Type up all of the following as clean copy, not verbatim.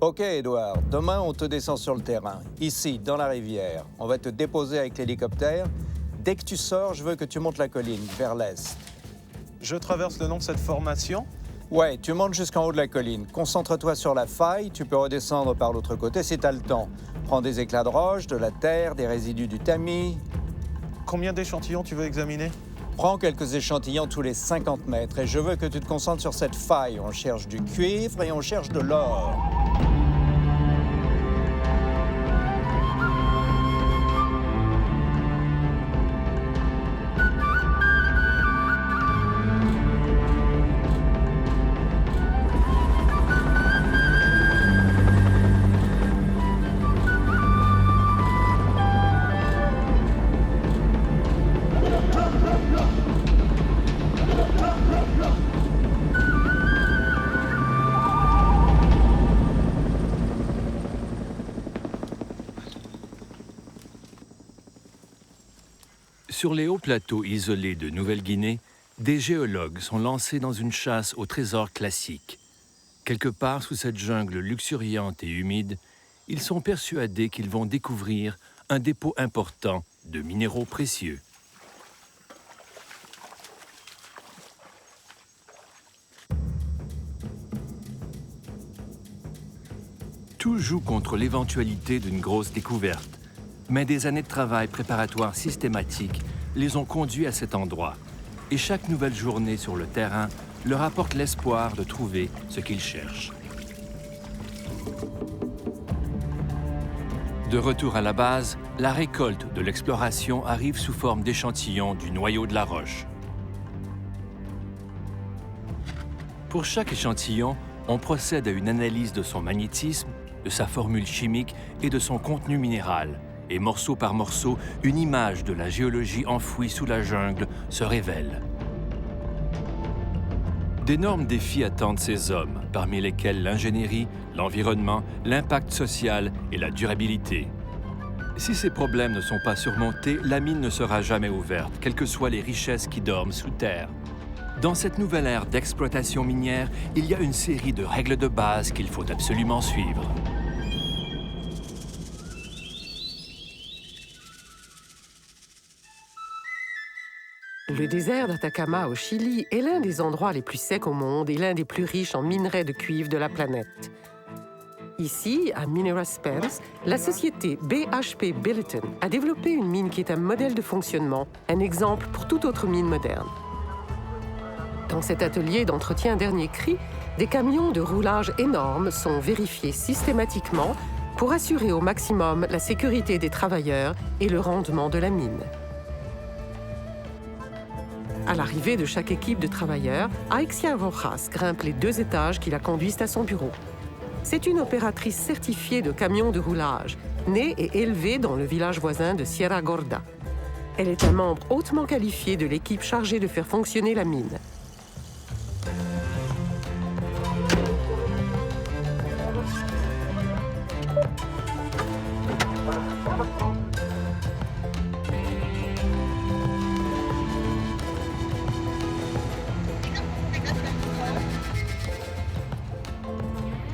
Ok, Edouard, demain, on te descend sur le terrain, ici, dans la rivière. On va te déposer avec l'hélicoptère. Dès que tu sors, je veux que tu montes la colline, vers l'est. Je traverse le long de cette formation. Ouais, tu montes jusqu'en haut de la colline. Concentre-toi sur la faille, tu peux redescendre par l'autre côté si t'as le temps. Prends des éclats de roche, de la terre, des résidus du tamis. Combien d'échantillons tu veux examiner? Prends quelques échantillons tous les 50 mètres et je veux que tu te concentres sur cette faille. On cherche du cuivre et on cherche de l'or. Sur les hauts plateaux isolés de Nouvelle-Guinée, des géologues sont lancés dans une chasse aux trésors classiques. Quelque part sous cette jungle luxuriante et humide, ils sont persuadés qu'ils vont découvrir un dépôt important de minéraux précieux. Tout joue contre l'éventualité d'une grosse découverte, mais des années de travail préparatoire systématique les ont conduits à cet endroit. Et chaque nouvelle journée sur le terrain leur apporte l'espoir de trouver ce qu'ils cherchent. De retour à la base, la récolte de l'exploration arrive sous forme d'échantillons du noyau de la roche. Pour chaque échantillon, on procède à une analyse de son magnétisme, de sa formule chimique et de son contenu minéral. Et morceau par morceau, une image de la géologie enfouie sous la jungle se révèle. D'énormes défis attendent ces hommes, parmi lesquels l'ingénierie, l'environnement, l'impact social et la durabilité. Si ces problèmes ne sont pas surmontés, la mine ne sera jamais ouverte, quelles que soient les richesses qui dorment sous terre. Dans cette nouvelle ère d'exploitation minière, il y a une série de règles de base qu'il faut absolument suivre. Le désert d'Atacama au Chili est l'un des endroits les plus secs au monde et l'un des plus riches en minerais de cuivre de la planète. Ici, à Mineral Spence, la société BHP Billiton a développé une mine qui est un modèle de fonctionnement, un exemple pour toute autre mine moderne. Dans cet atelier d'entretien dernier cri, des camions de roulage énormes sont vérifiés systématiquement pour assurer au maximum la sécurité des travailleurs et le rendement de la mine. À l'arrivée de chaque équipe de travailleurs, Aixia Rojas grimpe les 2 étages qui la conduisent à son bureau. C'est une opératrice certifiée de camions de roulage, née et élevée dans le village voisin de Sierra Gorda. Elle est un membre hautement qualifié de l'équipe chargée de faire fonctionner la mine.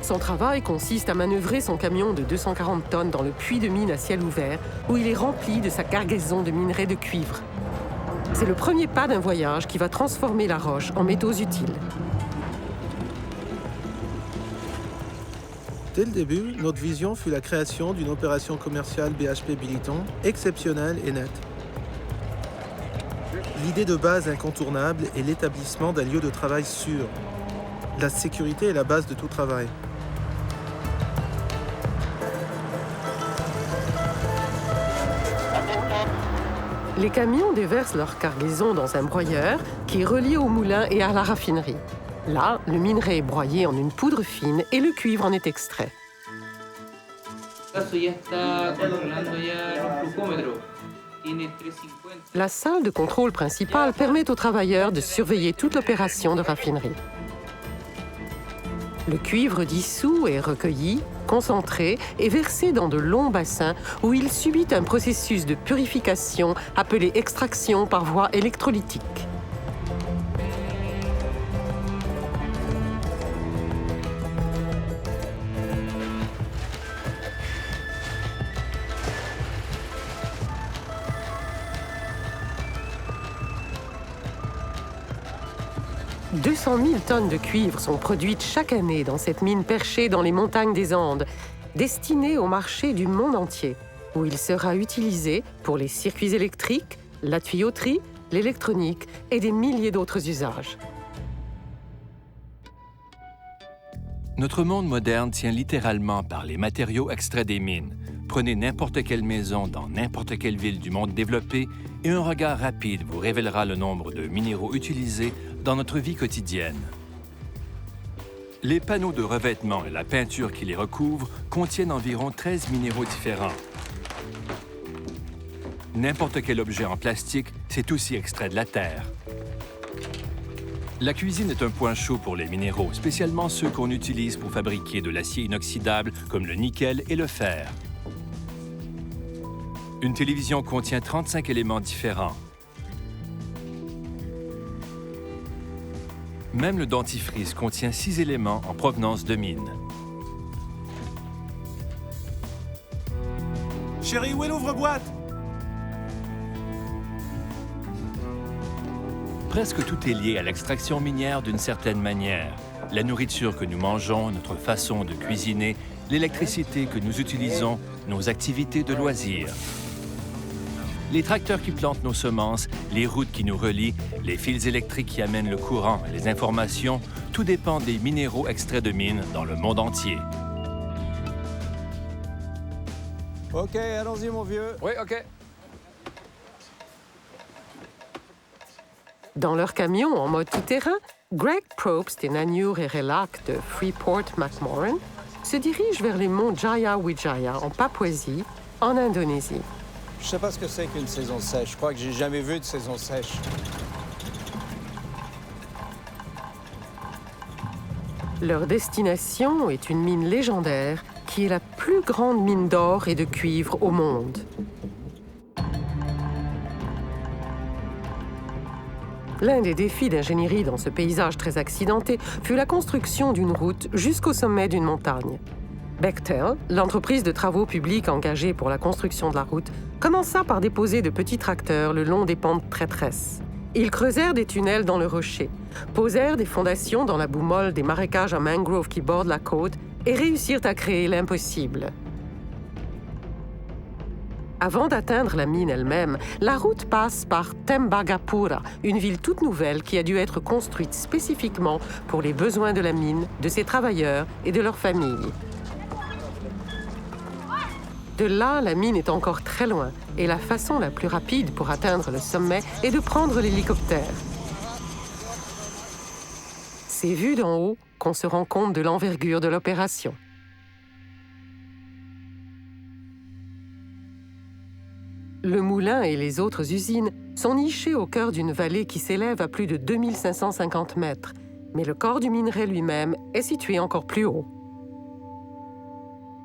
Son travail consiste à manœuvrer son camion de 240 tonnes dans le puits de mine à ciel ouvert, où il est rempli de sa cargaison de minerais de cuivre. C'est le premier pas d'un voyage qui va transformer la roche en métaux utiles. Dès le début, notre vision fut la création d'une opération commerciale BHP Billiton exceptionnelle et nette. L'idée de base incontournable est l'établissement d'un lieu de travail sûr. La sécurité est la base de tout travail. Les camions déversent leur cargaison dans un broyeur qui est relié au moulin et à la raffinerie. Là, le minerai est broyé en une poudre fine et le cuivre en est extrait. La salle de contrôle principale permet aux travailleurs de surveiller toute l'opération de raffinerie. Le cuivre dissous est recueilli, concentré et versé dans de longs bassins où il subit un processus de purification appelé extraction par voie électrolytique. 200 000 tonnes de cuivre sont produites chaque année dans cette mine perchée dans les montagnes des Andes, destinée au marché du monde entier, où il sera utilisé pour les circuits électriques, la tuyauterie, l'électronique et des milliers d'autres usages. Notre monde moderne tient littéralement par les matériaux extraits des mines. Prenez n'importe quelle maison dans n'importe quelle ville du monde développé et un regard rapide vous révélera le nombre de minéraux utilisés dans notre vie quotidienne. Les panneaux de revêtement et la peinture qui les recouvrent contiennent environ 13 minéraux différents. N'importe quel objet en plastique, c'est aussi extrait de la terre. La cuisine est un point chaud pour les minéraux, spécialement ceux qu'on utilise pour fabriquer de l'acier inoxydable comme le nickel et le fer. Une télévision contient 35 éléments différents. Même le dentifrice contient 6 éléments en provenance de mines. Chérie, où est l'ouvre-boîte? Presque tout est lié à l'extraction minière d'une certaine manière. La nourriture que nous mangeons, notre façon de cuisiner, l'électricité que nous utilisons, nos activités de loisirs. Les tracteurs qui plantent nos semences, les routes qui nous relient, les fils électriques qui amènent le courant et les informations, tout dépend des minéraux extraits de mines dans le monde entier. Ok, allons-y, mon vieux. Oui, OK. Dans leur camion en mode tout-terrain, Greg Probst et Nanur Erelak de Freeport-McMoRan se dirigent vers les monts Jayawijaya en Papouasie, en Indonésie. Je sais pas ce que c'est qu'une saison sèche. Je crois que j'ai jamais vu de saison sèche. Leur destination est une mine légendaire qui est la plus grande mine d'or et de cuivre au monde. L'un des défis d'ingénierie dans ce paysage très accidenté fut la construction d'une route jusqu'au sommet d'une montagne. Bechtel, l'entreprise de travaux publics engagée pour la construction de la route, commença par déposer de petits tracteurs le long des pentes traîtresses. Ils creusèrent des tunnels dans le rocher, posèrent des fondations dans la boue molle des marécages à mangrove qui bordent la côte et réussirent à créer l'impossible. Avant d'atteindre la mine elle-même, la route passe par Tembagapura, une ville toute nouvelle qui a dû être construite spécifiquement pour les besoins de la mine, de ses travailleurs et de leurs familles. De là, la mine est encore très loin et la façon la plus rapide pour atteindre le sommet est de prendre l'hélicoptère. C'est vu d'en haut qu'on se rend compte de l'envergure de l'opération. Le moulin et les autres usines sont nichés au cœur d'une vallée qui s'élève à plus de 2550 mètres, mais le corps du minerai lui-même est situé encore plus haut.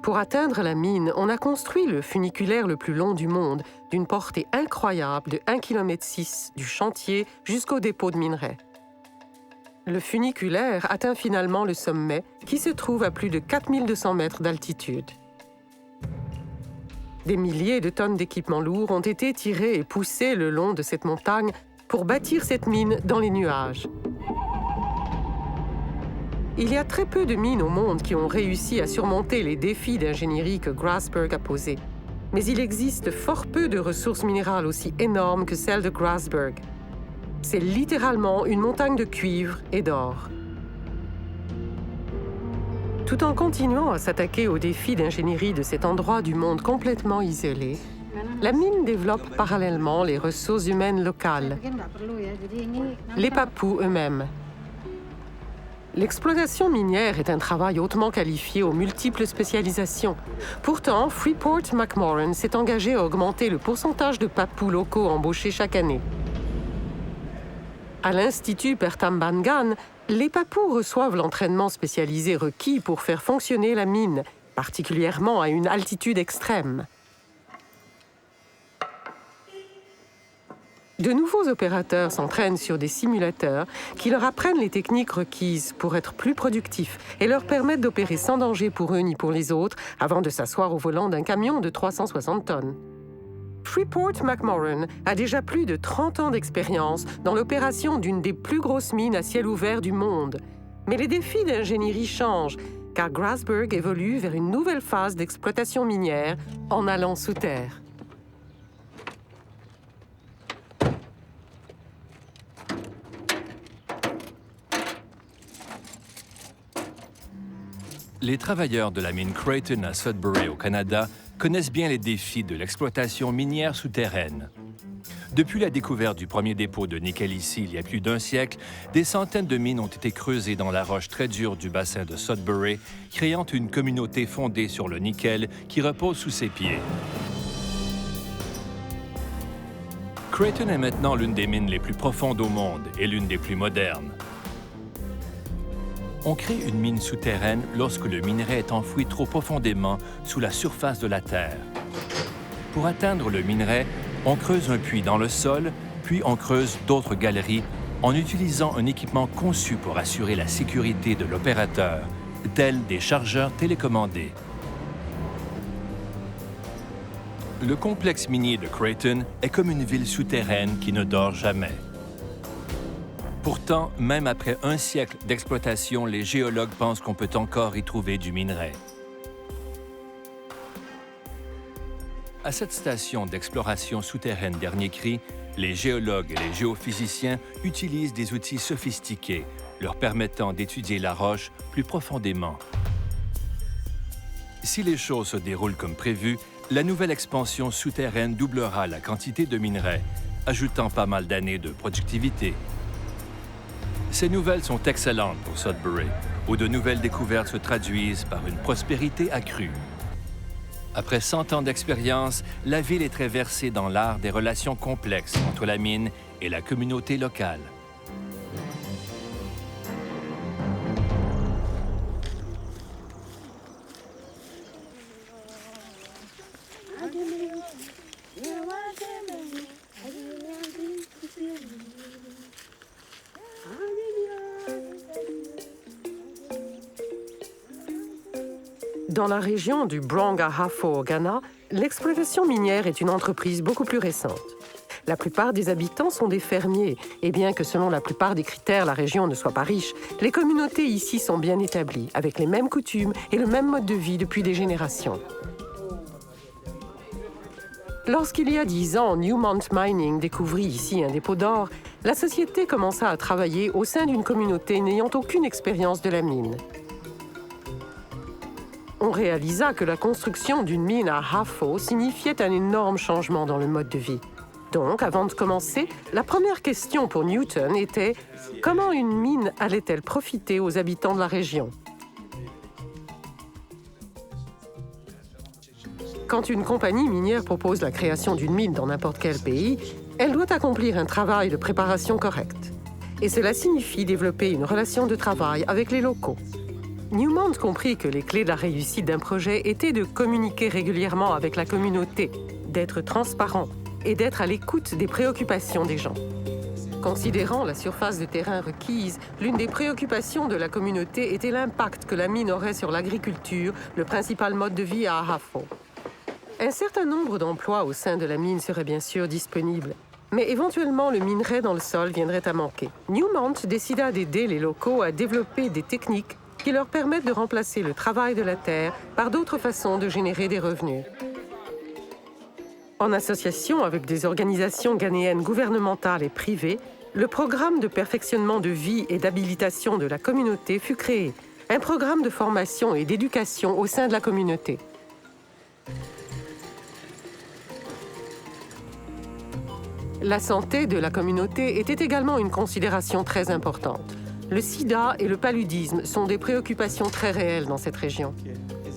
Pour atteindre la mine, on a construit le funiculaire le plus long du monde, d'une portée incroyable de 1,6 km du chantier jusqu'au dépôt de minerai. Le funiculaire atteint finalement le sommet, qui se trouve à plus de 4200 mètres d'altitude. Des milliers de tonnes d'équipements lourds ont été tirés et poussés le long de cette montagne pour bâtir cette mine dans les nuages. Il y a très peu de mines au monde qui ont réussi à surmonter les défis d'ingénierie que Grasberg a posés. Mais il existe fort peu de ressources minérales aussi énormes que celles de Grasberg. C'est littéralement une montagne de cuivre et d'or. Tout en continuant à s'attaquer aux défis d'ingénierie de cet endroit du monde complètement isolé, la mine développe parallèlement les ressources humaines locales, les Papous eux-mêmes. L'exploitation minière est un travail hautement qualifié aux multiples spécialisations. Pourtant, Freeport-McMoRan s'est engagé à augmenter le pourcentage de Papous locaux embauchés chaque année. À l'Institut Pertambangan, les Papous reçoivent l'entraînement spécialisé requis pour faire fonctionner la mine, particulièrement à une altitude extrême. De nouveaux opérateurs s'entraînent sur des simulateurs qui leur apprennent les techniques requises pour être plus productifs et leur permettent d'opérer sans danger pour eux ni pour les autres avant de s'asseoir au volant d'un camion de 360 tonnes. Freeport-McMoRan a déjà plus de 30 ans d'expérience dans l'opération d'une des plus grosses mines à ciel ouvert du monde. Mais les défis d'ingénierie changent, car Grasberg évolue vers une nouvelle phase d'exploitation minière en allant sous terre. Les travailleurs de la mine Creighton à Sudbury, au Canada, connaissent bien les défis de l'exploitation minière souterraine. Depuis la découverte du premier dépôt de nickel ici, il y a plus d'un siècle, des centaines de mines ont été creusées dans la roche très dure du bassin de Sudbury, créant une communauté fondée sur le nickel qui repose sous ses pieds. Creighton est maintenant l'une des mines les plus profondes au monde et l'une des plus modernes. On crée une mine souterraine lorsque le minerai est enfoui trop profondément sous la surface de la Terre. Pour atteindre le minerai, on creuse un puits dans le sol, puis on creuse d'autres galeries en utilisant un équipement conçu pour assurer la sécurité de l'opérateur, tels des chargeurs télécommandés. Le complexe minier de Creighton est comme une ville souterraine qui ne dort jamais. Pourtant, même après un siècle d'exploitation, les géologues pensent qu'on peut encore y trouver du minerai. À cette station d'exploration souterraine Dernier Cri, les géologues et les géophysiciens utilisent des outils sophistiqués, leur permettant d'étudier la roche plus profondément. Si les choses se déroulent comme prévu, la nouvelle expansion souterraine doublera la quantité de minerai, ajoutant pas mal d'années de productivité. Ces nouvelles sont excellentes pour Sudbury, où de nouvelles découvertes se traduisent par une prospérité accrue. Après 100 ans d'expérience, la ville est très versée dans l'art des relations complexes entre la mine et la communauté locale. Dans la région du Brong-Ahafo au Ghana, l'exploitation minière est une entreprise beaucoup plus récente. La plupart des habitants sont des fermiers, et bien que selon la plupart des critères, la région ne soit pas riche, les communautés ici sont bien établies, avec les mêmes coutumes et le même mode de vie depuis des générations. Lorsqu'il y a 10 ans, Newmont Mining découvrit ici un dépôt d'or, la société commença à travailler au sein d'une communauté n'ayant aucune expérience de la mine. On réalisa que la construction d'une mine à Ahafo signifiait un énorme changement dans le mode de vie. Donc, avant de commencer, la première question pour Newton était « Comment une mine allait-elle profiter aux habitants de la région ?» Quand une compagnie minière propose la création d'une mine dans n'importe quel pays, elle doit accomplir un travail de préparation correct. Et cela signifie développer une relation de travail avec les locaux. Newmont comprit que les clés de la réussite d'un projet étaient de communiquer régulièrement avec la communauté, d'être transparent et d'être à l'écoute des préoccupations des gens. Considérant la surface de terrain requise, l'une des préoccupations de la communauté était l'impact que la mine aurait sur l'agriculture, le principal mode de vie à Ahafo. Un certain nombre d'emplois au sein de la mine seraient bien sûr disponibles, mais éventuellement le minerai dans le sol viendrait à manquer. Newmont décida d'aider les locaux à développer des techniques qui leur permettent de remplacer le travail de la terre par d'autres façons de générer des revenus. En association avec des organisations ghanéennes gouvernementales et privées, le programme de perfectionnement de vie et d'habilitation de la communauté fut créé, un programme de formation et d'éducation au sein de la communauté. La santé de la communauté était également une considération très importante. Le sida et le paludisme sont des préoccupations très réelles dans cette région.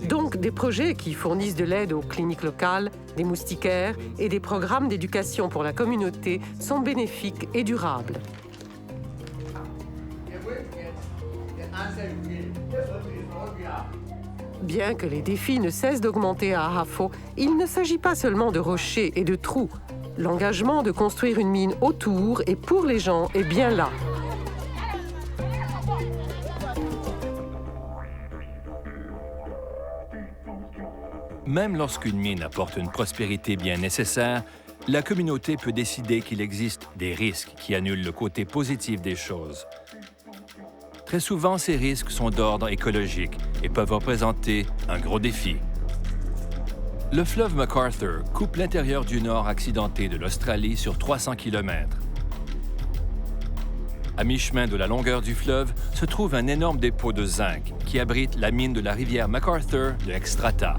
Donc, des projets qui fournissent de l'aide aux cliniques locales, des moustiquaires et des programmes d'éducation pour la communauté sont bénéfiques et durables. Bien que les défis ne cessent d'augmenter à Ahafo, il ne s'agit pas seulement de rochers et de trous. L'engagement de construire une mine autour et pour les gens est bien là. Même lorsqu'une mine apporte une prospérité bien nécessaire, la communauté peut décider qu'il existe des risques qui annulent le côté positif des choses. Très souvent, ces risques sont d'ordre écologique et peuvent représenter un gros défi. Le fleuve McArthur coupe l'intérieur du nord accidenté de l'Australie sur 300 km. À mi-chemin de la longueur du fleuve se trouve un énorme dépôt de zinc qui abrite la mine de la rivière McArthur de Xstrata.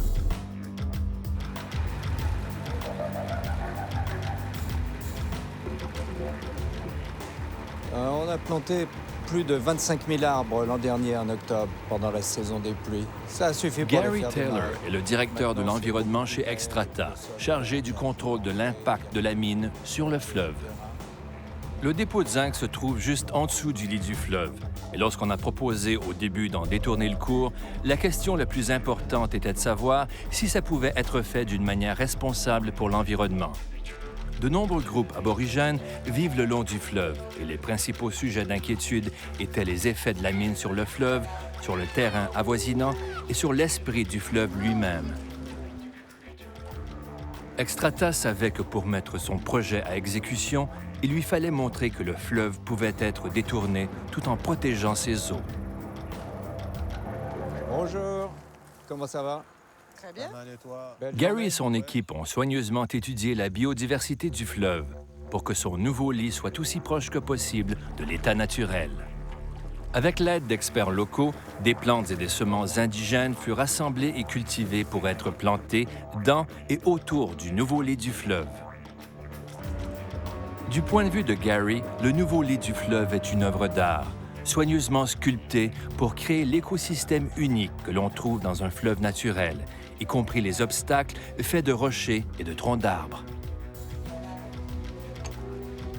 On a planté plus de 25 000 arbres l'an dernier en octobre, pendant la saison des pluies. Ça suffit pour Gary les faire Taylor démarrer. est le directeur de l'environnement chez Xstrata, chargé du contrôle de l'impact de la mine sur le fleuve. Le dépôt de zinc se trouve juste en dessous du lit du fleuve. Et lorsqu'on a proposé au début d'en détourner le cours, la question la plus importante était de savoir si ça pouvait être fait d'une manière responsable pour l'environnement. De nombreux groupes aborigènes vivent le long du fleuve et les principaux sujets d'inquiétude étaient les effets de la mine sur le fleuve, sur le terrain avoisinant et sur l'esprit du fleuve lui-même. Xstrata savait que pour mettre son projet à exécution, il lui fallait montrer que le fleuve pouvait être détourné tout en protégeant ses eaux. Bonjour, comment ça va? Très bien. Pas mal, et toi? Belle Gary journée? et son équipe ont soigneusement étudié la biodiversité du fleuve pour que son nouveau lit soit aussi proche que possible de l'état naturel. Avec l'aide d'experts locaux, des plantes et des semences indigènes furent rassemblées et cultivées pour être plantées dans et autour du nouveau lit du fleuve. Du point de vue de Gary, le nouveau lit du fleuve est une œuvre d'art, soigneusement sculptée pour créer l'écosystème unique que l'on trouve dans un fleuve naturel, y compris les obstacles faits de rochers et de troncs d'arbres.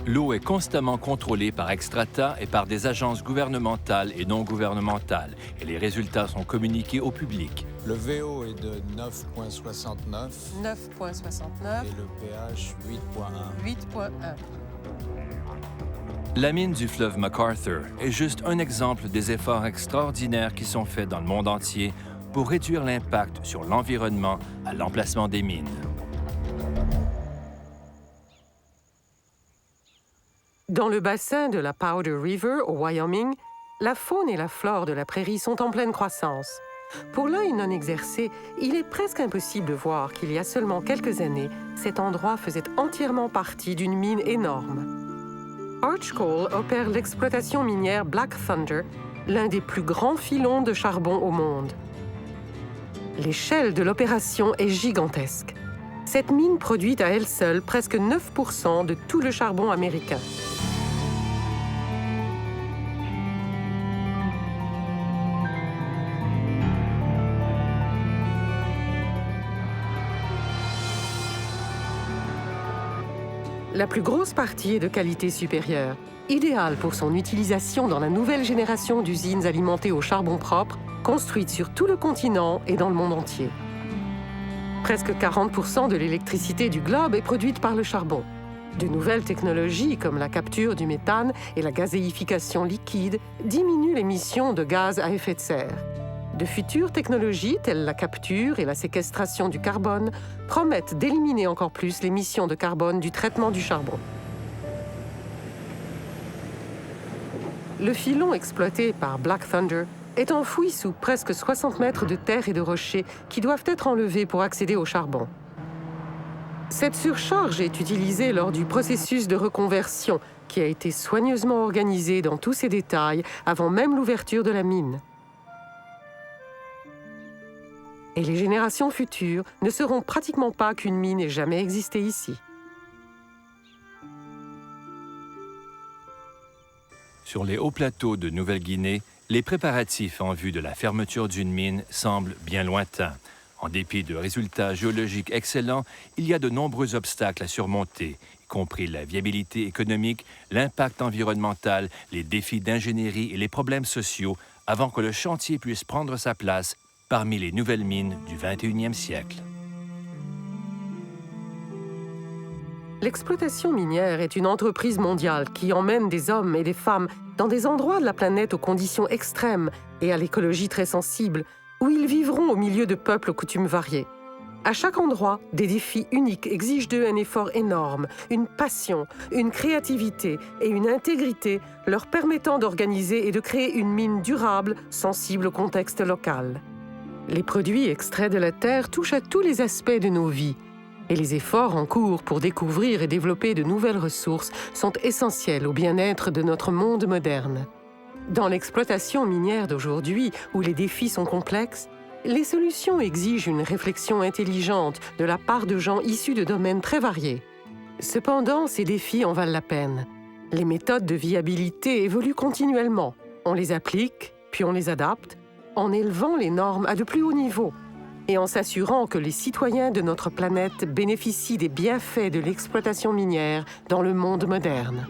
L'eau est constamment contrôlée par Xstrata et par des agences gouvernementales et non gouvernementales, et les résultats sont communiqués au public. Le VO est de 9,69 9,69, et le pH 8,1. 8,1. La mine du fleuve McArthur est juste un exemple des efforts extraordinaires qui sont faits dans le monde entier pour réduire l'impact sur l'environnement à l'emplacement des mines. Dans le bassin de la Powder River, au Wyoming, la faune et la flore de la prairie sont en pleine croissance. Pour l'œil non exercé, il est presque impossible de voir qu'il y a seulement quelques années, cet endroit faisait entièrement partie d'une mine énorme. Arch Coal opère l'exploitation minière Black Thunder, l'un des plus grands filons de charbon au monde. L'échelle de l'opération est gigantesque. Cette mine produit à elle seule presque 9% de tout le charbon américain. La plus grosse partie est de qualité supérieure, idéale pour son utilisation dans la nouvelle génération d'usines alimentées au charbon propre, construites sur tout le continent et dans le monde entier. Presque 40% de l'électricité du globe est produite par le charbon. De nouvelles technologies comme la capture du méthane et la gazéification liquide diminuent l'émission de gaz à effet de serre. De futures technologies, telles la capture et la séquestration du carbone, promettent d'éliminer encore plus l'émission de carbone du traitement du charbon. Le filon exploité par Black Thunder est enfoui sous presque 60 mètres de terre et de rochers qui doivent être enlevés pour accéder au charbon. Cette surcharge est utilisée lors du processus de reconversion qui a été soigneusement organisé dans tous ses détails avant même l'ouverture de la mine. Et les générations futures ne sauront pratiquement pas qu'une mine n'ait jamais existé ici. Sur les hauts plateaux de Nouvelle-Guinée, les préparatifs en vue de la fermeture d'une mine semblent bien lointains. En dépit de résultats géologiques excellents, il y a de nombreux obstacles à surmonter, y compris la viabilité économique, l'impact environnemental, les défis d'ingénierie et les problèmes sociaux, avant que le chantier puisse prendre sa place parmi les nouvelles mines du 21e siècle. L'exploitation minière est une entreprise mondiale qui emmène des hommes et des femmes dans des endroits de la planète aux conditions extrêmes et à l'écologie très sensible, où ils vivront au milieu de peuples aux coutumes variées. À chaque endroit, des défis uniques exigent d'eux un effort énorme, une passion, une créativité et une intégrité leur permettant d'organiser et de créer une mine durable, sensible au contexte local. Les produits extraits de la terre touchent à tous les aspects de nos vies, et les efforts en cours pour découvrir et développer de nouvelles ressources sont essentiels au bien-être de notre monde moderne. Dans l'exploitation minière d'aujourd'hui, où les défis sont complexes, les solutions exigent une réflexion intelligente de la part de gens issus de domaines très variés. Cependant, ces défis en valent la peine. Les méthodes de viabilité évoluent continuellement. On les applique, puis on les adapte, en élevant les normes à de plus hauts niveaux et en s'assurant que les citoyens de notre planète bénéficient des bienfaits de l'exploitation minière dans le monde moderne.